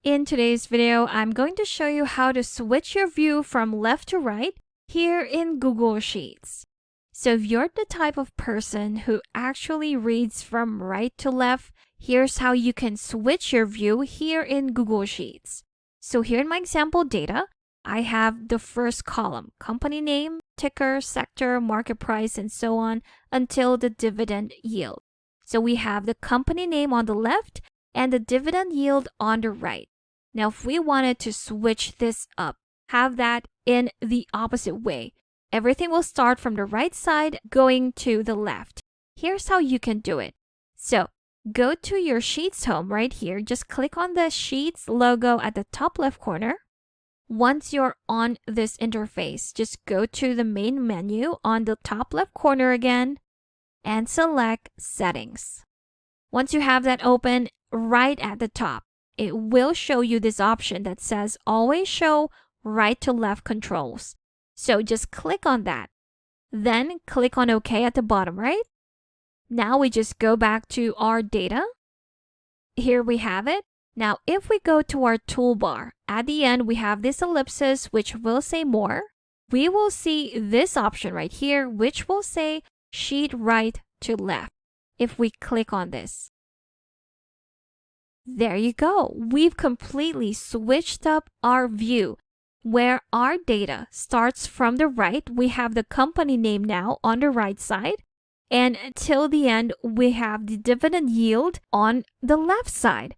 In today's video, I'm going to show you how to switch your view from left to right here in Google Sheets. So if you're the type of person who actually reads from right to left, here's how you can switch your view here in Google Sheets. So here in my example data, I have the first column, company name, ticker, sector, market price, and so on until the dividend yield. So we have the company name on the left and the dividend yield on the right. Now, if we wanted to switch this up, have that in the opposite way, everything will start from the right side going to the left. Here's how you can do it. So go to your Sheets home right here. Just click on the Sheets logo at the top left corner. Once you're on this interface, just go to the main menu on the top left corner again and select Settings. Once you have that open, right at the top, it will show you this option that says Always Show Right to Left Controls. So just click on that. Then click on OK at the bottom right. Now we just go back to our data. Here we have it. Now if we go to our toolbar, at the end we have this ellipsis which will say More. We will see this option right here which will say Sheet Right to Left. If we click on this. There you go. We've completely switched up our view where our data starts from the right. We have the company name now on the right side. And till the end, we have the dividend yield on the left side.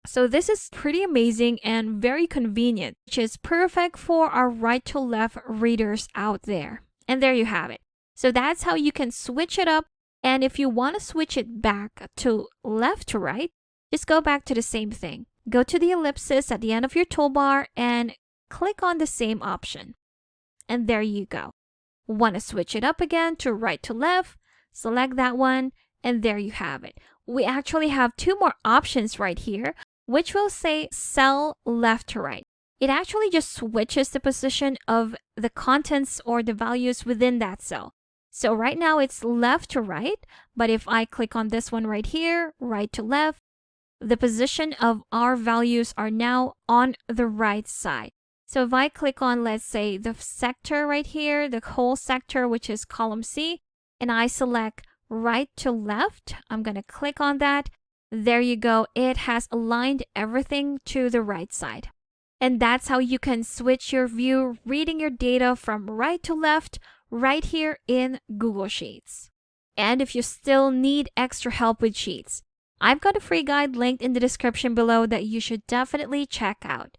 So this is pretty amazing and very convenient, which is perfect for our right to left readers out there. And there you have it. So that's how you can switch it up. And if you want to switch it back to left to right, just go back to the same thing. Go to the ellipsis at the end of your toolbar and click on the same option. And there you go. Want to switch it up again to right to left, select that one, and there you have it. We actually have two more options right here, which will say cell left to right. It actually just switches the position of the contents or the values within that cell. So right now it's left to right, but if I click on this one right here, right to left, the position of our values are now on the right side. So if I click on, let's say, the sector right here, the whole sector, which is column C, and I select right to left, I'm going to click on that. There you go. It has aligned everything to the right side. And that's how you can switch your view, reading your data from right to left, right here in Google Sheets. And if you still need extra help with Sheets, I've got a free guide linked in the description below that you should definitely check out.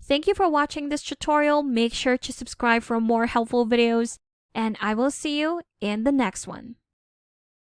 Thank you for watching this tutorial. Make sure to subscribe for more helpful videos, and I will see you in the next one.